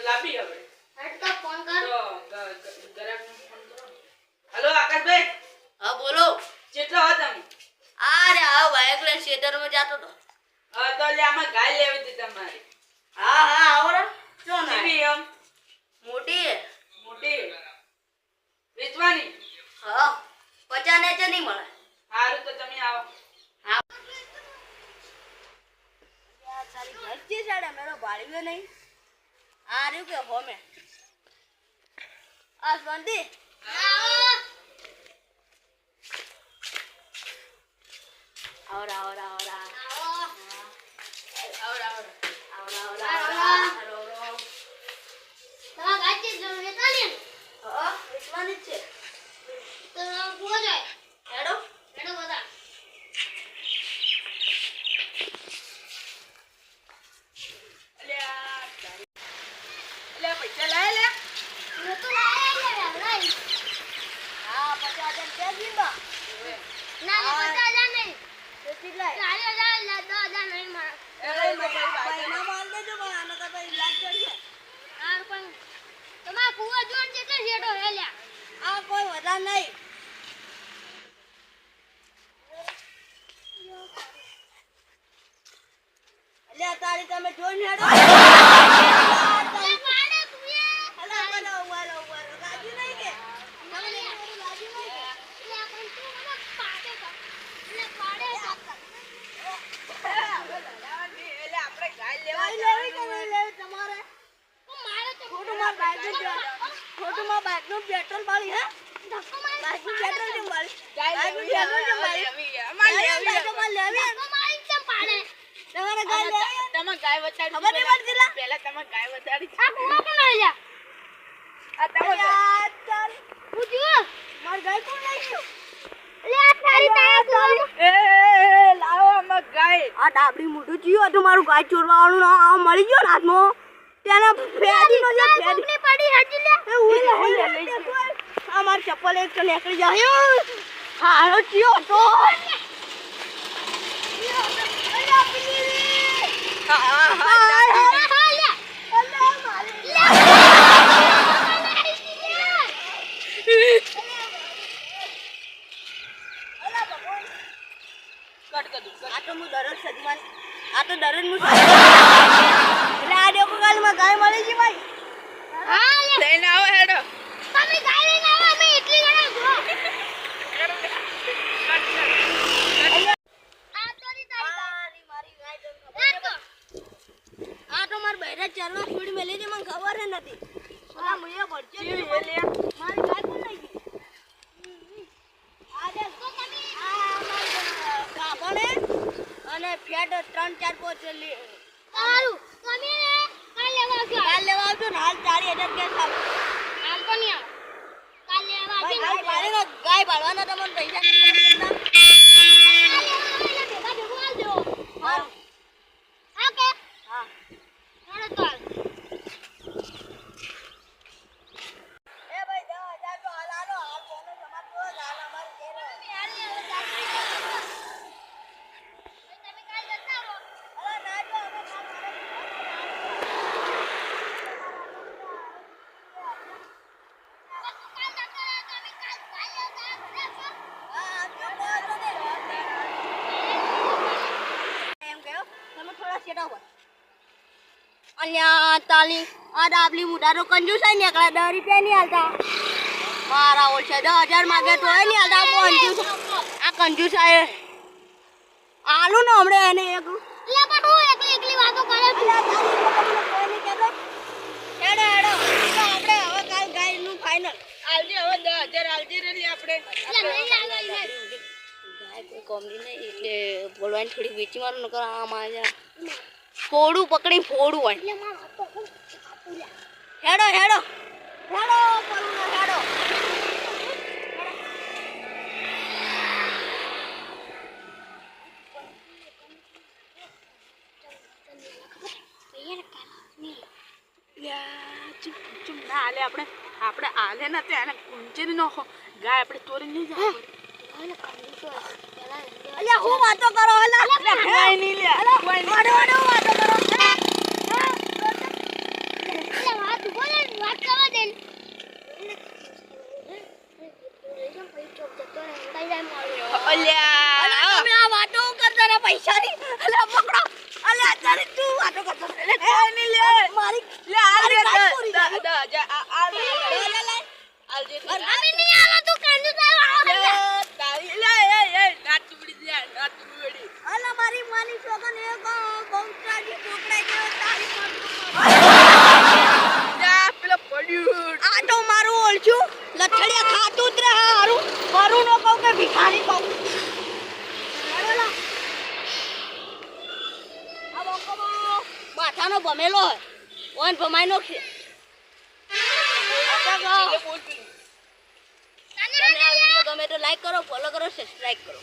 લાપી હવે હેડ તો ફોન કર તો ગરાકનો ફોન કરો હેલો આકાશભાઈ હા બોલો કેટલા હો તમે અરે આ બાઈક લઈને ખેતરમાં જાતો તો હા તો લે આમાં ગાય લેવી હતી તમારી હા હા આવરા શું ના કેવી એમ મોટી હે મોટી વેચવાની હા 50 ને નહીં મળે સારું તો તમે આવો હા યાર સારી ઘર છે સાડા મેરો ભાડ્યો નહીં આ રહ્યું કે હોમે આ બંધી આવરા આવરા આવરા આવરા આવરા આવરા તમાર ગાચે જમે તાને હા વિશ્વાની છે તો પૂરો જાય હેડો હેડો બધા લે પૈસા લાય લે હું તો લાયા લે લઈ હા 50,000 છે જીબા ના ના 50,000 નહીં કેટલી લાય 40,000 10,000 નહીં મારા મહિના માલ દેજો ભાઈ આનો તો ભાઈ લાગ છે આ પણ તમાર કુવા જોડ છે કે શેડો હેલ્યા આ કોઈ વધાર નહીં અલ્યા તારી તમે જોઈને હેડો પાડે તું એ અલા બોલો બોલો બોલો રાજી નહીં કે મને રાજી નહીં લે પણ તું મને પાડે કર લે પાડે કર એટલે આપણે ગાય લેવા લઈ લેવી કે નહીં લેવી તમારે તું મારે તો ખોટું માં બાઈક નું પેટ્રોલ બાળી હે ધક્કો મારી બાઈક નું પેટ્રોલ કેમ બાળી ગાય બાઈક નું લેવી પેટ્રોલ કેમ બાળી અમાર લેવી લેવી ધક્કો મારી કેમ પાડે તમારે ગાય લેવી તમે ગાય વચાડી ખબર નહીં પડતી લા પહેલા તમે ગાય વચાડી આ કુવા કોણ હેલ્યા આ તમે યાર ચાલ હું જો માર ગાય કોણ લઈ ગયું લે આ તારી તારા કુવા એ લાવો આમાં ગાય આ ડાબડી મોઢું જીયો તો મારું ગાય ચોરવા વાળું આ મળી ગયો ને હાથમાં તેને ફેડી નો જે ફેડી ની પડી હાજી લે એ ઉઈ લઈ આ માર ચપ્પલ એક તો નીકળી જાય હારો જીયો તો આ તો હું દરરોજ સજમાન આ તો દરરોજ હું એટલે આ દેખો કાલમાં ગાય મળી ગઈ ભાઈ લઈને આવો હેડો તમે ગાય લઈને આવો અમે એટલી જણા જો આ તોરી તારી મારી ગાય તો આ તો આ તો માર બહેરા ચાલવા છોડી મેલી છે મને ખબર હે નથી ઓલા મુયે પડશે કેવી લે મારી ગાય કોણ લઈ ગઈ આ દેખ તો તમે આ મારી કાપડે અને ફેટ 3-4 પોચ લે સારું તમે કાલ લેવા આવજો કાલ લેવા આવજો ને હાલ 40,000 કે ચાલ આમ તો નહીં આવ કાલ લેવા આવજો ભાઈ ગાય પાડીને ગાય પાડવાના તમને પૈસા ભેગા ભેગું આવજો હારું હા કે હા હેડો તો હાલ. એ ભાઈ 10,000 તો હાલ આલો હાલ બોનો સમાજ તો હાલ અમાર ઘેર તમે કાલ જતા રહો અલા ના જો અમે કાલ કાલ જતા રહો તમે કાલ કાલ લેવા ઘરે હા જો તો ને એમ કયો તમે થોડા છેડા હોય અલ્યા તાલી આ ડાબલી મુઢાનો કંજૂસ આઈ નીકળ્યા 10 રૂપિયા નહીં હાલતા મારા ઓછા 10,000 માંગે તો નહીં હાલતા કંજૂસ આ કંજૂસ આય આલુ ને હમણે એને એક લે પણ હું એકલી વાતો કરે છું અલ્યા તારી કોઈ નહીં કહેતો હેડો હેડો તો આપણે હવે કાલ ગાયનું ફાઇનલ આલજી હવે 10,000 આલજી રેલી આપણે એટલે નહીં આવે ગાય કોઈ કોમડી નહીં એટલે બોલવાની થોડી વેચી મારું નકર આમ આ જા ફોડું પકડી ફોડું હોય એટલે માર વાતો કર હેડો હેડો હેડો પરુણો હેડો ચુમ ના આલે આપણે આલે ના તે આને કુંચરી નોખો ગાય આપણે તોરી નહીં જાય અલ્યા હું વાતો કરો હલા કોઈ નહીં લે કોઈ નહીં વાડો વાતો કરો એટલે વાત બેન અલ્યા અલા તમે આ વાતો કરતા ને પૈસાની અલા પકડો અલા અત્યારે તું વાતો કરતો એટલે ની લે મારી લે આ લે મારી વાત પૂરી થઈ. આ લે લે આલજે અમે નહીં આલો તું કંજુ સાહેબ તારી લે એ નાટ ઉડી દે નાટ ઉડી અલા મારી માની છોકન એક બહુચરાજી કોકડા જેવો તારી જા પેલો પડ્યું આ તો મારું ઓળખ્યું લથડિયા ખાતું જ રહે હારું મારું નો કહું કે ભિખારી કહું અલા આ બોકો માથાનો ભમેલો હોય ઓન ભમાઈ નો છે ચીલે બોલ પેલું તમને આ વિડીયો ગમે તો લાઈક કરો ફોલો કરો સબસ્ક્રાઇબ કરો